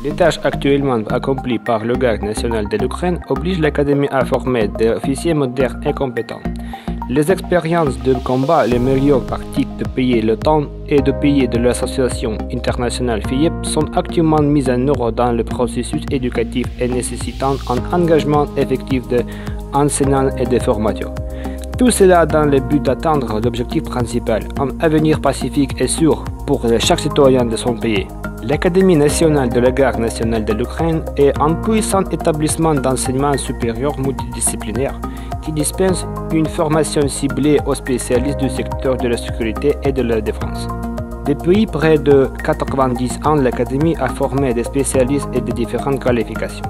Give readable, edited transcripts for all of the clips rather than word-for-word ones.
Les tâches actuellement accomplies par le Garde national de l'Ukraine obligent l'Académie à former des officiers modernes et compétents. Les expériences de combat les meilleures pratiques de pays l'OTAN et de pays de l'association internationale FIEP sont actuellement mises en œuvre dans le processus éducatif et nécessitant un engagement effectif de enseignants et de formateurs. Tout cela dans le but d'atteindre l'objectif principal, un avenir pacifique et sûr pour chaque citoyen de son pays. L'Académie nationale de la Garde nationale de l'Ukraine est un puissant établissement d'enseignement supérieur multidisciplinaire qui dispense une formation ciblée aux spécialistes du secteur de la sécurité et de la défense. Depuis près de 90 ans, l'Académie a formé des spécialistes et de différentes qualifications.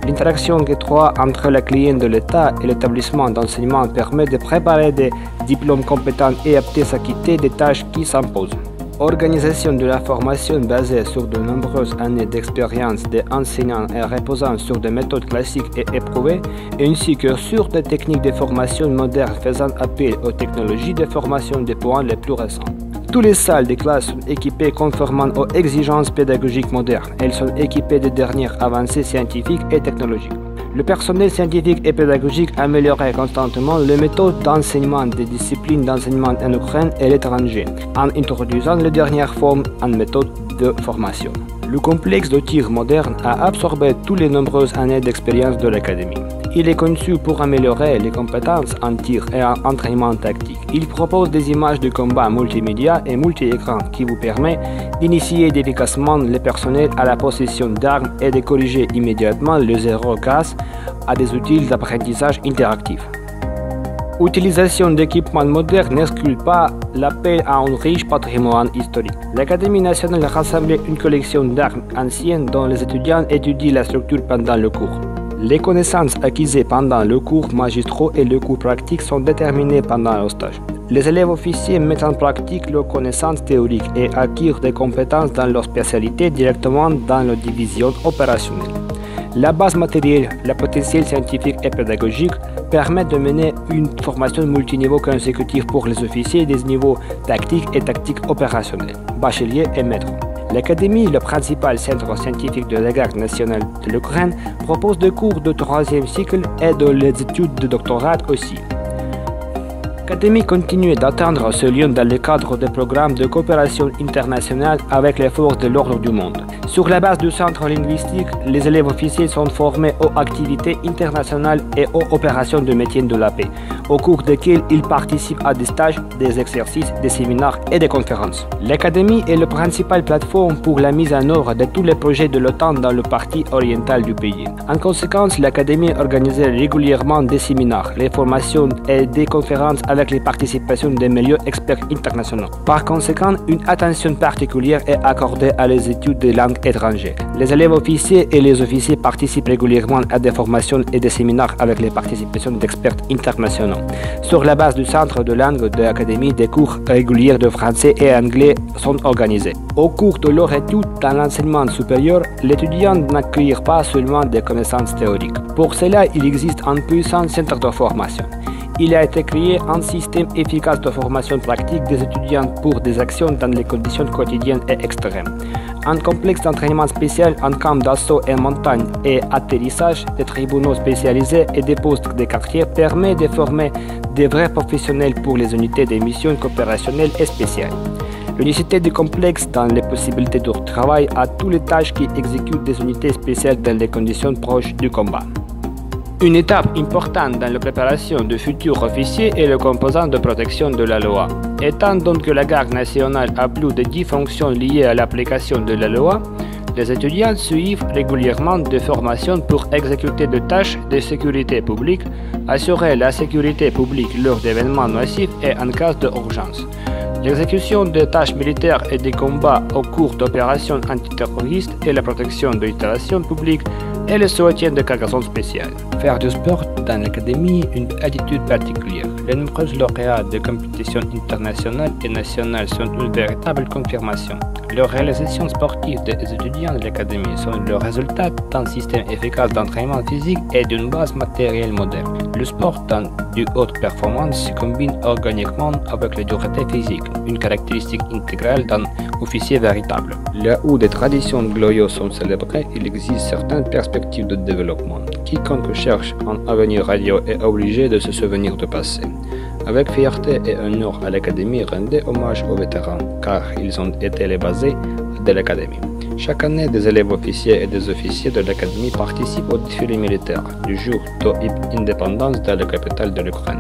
L'interaction étroite entre la cliente de l'État et l'établissement d'enseignement permet de préparer des diplômes compétents et aptes à s'acquitter des tâches qui s'imposent. Organisation de la formation basée sur de nombreuses années d'expérience des enseignants et reposant sur des méthodes classiques et éprouvées, ainsi que sur des techniques de formation modernes faisant appel aux technologies de formation des points les plus récents. Toutes les salles de classe sont équipées conformément aux exigences pédagogiques modernes. Elles sont équipées de dernières avancées scientifiques et technologiques. Le personnel scientifique et pédagogique améliorait constamment les méthodes d'enseignement des disciplines d'enseignement en Ukraine et l'étranger, en introduisant les dernières formes en méthode de formation. Le complexe de tir moderne a absorbé toutes les nombreuses années d'expérience de l'Académie. Il est conçu pour améliorer les compétences en tir et en entraînement tactique. Il propose des images de combat multimédia et multi-écran qui vous permet d'initier efficacement le personnel à la possession d'armes et de corriger immédiatement les erreurs grâce à des outils d'apprentissage interactif. L'utilisation d'équipements modernes n'exclut pas l'appel à un riche patrimoine historique. L'Académie nationale a rassemblé une collection d'armes anciennes dont les étudiants étudient la structure pendant le cours. Les connaissances acquises pendant le cours magistraux et le cours pratique sont déterminées pendant le stage. Les élèves officiers mettent en pratique leurs connaissances théoriques et acquièrent des compétences dans leur spécialité directement dans leur division opérationnelle. La base matérielle, le potentiel scientifique et pédagogique permettent de mener une formation multiniveau consécutive pour les officiers des niveaux tactiques et tactiques opérationnels, bachelier et maître. L'Académie, le principal centre scientifique de la Garde nationale de l'Ukraine, propose des cours de troisième cycle et des études de doctorat aussi. L'Académie continue d'atteindre ce lien dans le cadre des programmes de coopération internationale avec les forces de l'ordre du monde. Sur la base du centre linguistique, les élèves officiers sont formés aux activités internationales et aux opérations de maintien de la paix, au cours desquelles ils participent à des stages, des exercices, des séminaires et des conférences. L'Académie est la principale plateforme pour la mise en œuvre de tous les projets de l'OTAN dans le parti oriental du pays. En conséquence, l'Académie organise régulièrement des séminaires, des formations et des conférences avec les participations des meilleurs experts internationaux. Par conséquent, une attention particulière est accordée à les études des langues étrangères. Les élèves officiers et les officiers participent régulièrement à des formations et des séminaires avec les participations d'experts internationaux. Sur la base du centre de langue de l'Académie, des cours réguliers de français et anglais sont organisés. Au cours de leur étude dans l'enseignement supérieur, l'étudiant n'acquiert pas seulement des connaissances théoriques. Pour cela, il existe un puissant centre de formation. Il a été créé un système efficace de formation pratique des étudiants pour des actions dans les conditions quotidiennes et extrêmes. Un complexe d'entraînement spécial en camp d'assaut et montagne et atterrissage, des tribunaux spécialisés et des postes de quartier permet de former des vrais professionnels pour les unités de missions coopérationnelles et spéciales. L'unicité du complexe dans les possibilités de travail à toutes les tâches qui exécutent des unités spéciales dans les conditions proches du combat. Une étape importante dans la préparation de futurs officiers est le composant de protection de la loi. Étant donné que la Garde nationale a plus de 10 fonctions liées à l'application de la loi, les étudiants suivent régulièrement des formations pour exécuter des tâches de sécurité publique, assurer la sécurité publique lors d'événements massifs et en cas d'urgence. L'exécution des tâches militaires et des combats au cours d'opérations antiterroristes et la protection de l'installation publique et le soutien de cargaisons spéciales. Faire du sport dans l'académie une attitude particulière. Les nombreux lauréats de compétitions internationales et nationales sont une véritable confirmation. Les réalisations sportives des étudiants de l'académie sont le résultat d'un système efficace d'entraînement physique et d'une base matérielle moderne. Le sport de haute performance se combine organiquement avec la dureté physique, une caractéristique intégrale d'un officier véritable. Là où des traditions glorieuses sont célébrées, il existe certaines perspectives de développement. Quiconque cherche un avenir radieux est obligé de se souvenir du passé. Avec fierté et honneur à l'Académie, rendez hommage aux vétérans, car ils ont été les basés de l'Académie. Chaque année, des élèves officiers et des officiers de l'Académie participent au défilé militaire du jour de l'indépendance dans la capitale de l'Ukraine.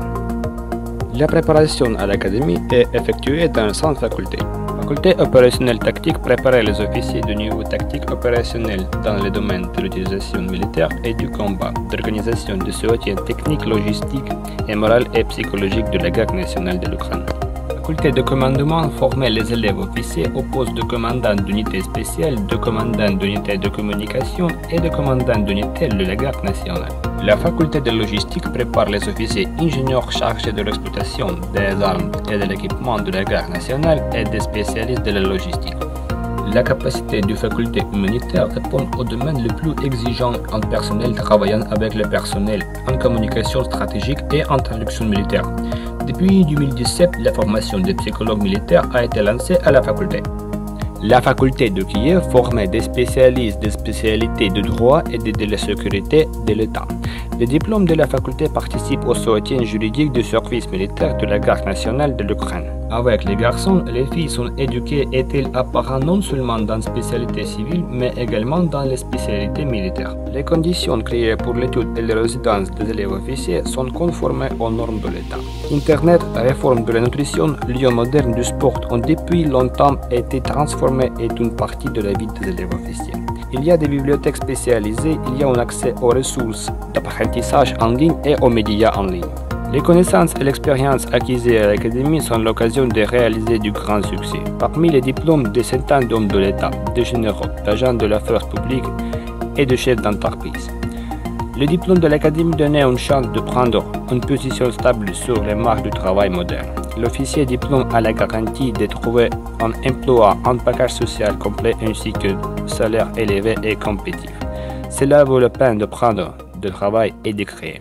La préparation à l'Académie est effectuée dans 100 facultés. Faculté opérationnelle tactique préparait les officiers de niveau tactique opérationnel dans les domaines de l'utilisation militaire et du combat, d'organisation de soutien technique, logistique et moral et psychologique de la garde nationale de l'Ukraine. Faculté de commandement formait les élèves officiers au poste de commandant d'unité spéciale, de commandant d'unité de communication et de commandant d'unité de la garde nationale. La faculté de logistique prépare les officiers ingénieurs chargés de l'exploitation des armes et de l'équipement de la garde nationale et des spécialistes de la logistique. La capacité du faculté humanitaire répond au domaine le plus exigeant en personnel travaillant avec le personnel en communication stratégique et en traduction militaire. Depuis 2017, la formation des psychologues militaires a été lancée à la faculté. La faculté de Kiev formait des spécialistes des spécialités de droit et de la sécurité de l'État. Les diplômes de la faculté participent au soutien juridique du service militaire de la garde nationale de l'Ukraine. Avec les garçons, les filles sont éduquées et-elles apparent non seulement dans les spécialités civiles, mais également dans les spécialités militaires. Les conditions créées pour l'étude et la résidence des élèves officiers sont conformes aux normes de l'État. Internet, réforme de la nutrition, lieu moderne du sport ont depuis longtemps été transformés et une partie de la vie des élèves officiers. Il y a des bibliothèques spécialisées, il y a un accès aux ressources d'apprentissage en ligne et aux médias en ligne. Les connaissances et l'expérience acquises à l'Académie sont l'occasion de réaliser du grand succès. Parmi les diplômes, des centaines d'hommes de l'État, de généraux, d'agents de l'affaire publique et de chefs d'entreprise. Le diplôme de l'Académie donnait une chance de prendre une position stable sur les marchés du travail moderne. L'officier diplôme a la garantie de trouver un emploi, un package social complet ainsi que salaire élevé et compétitif. Cela vaut la peine de prendre de travail et de créer.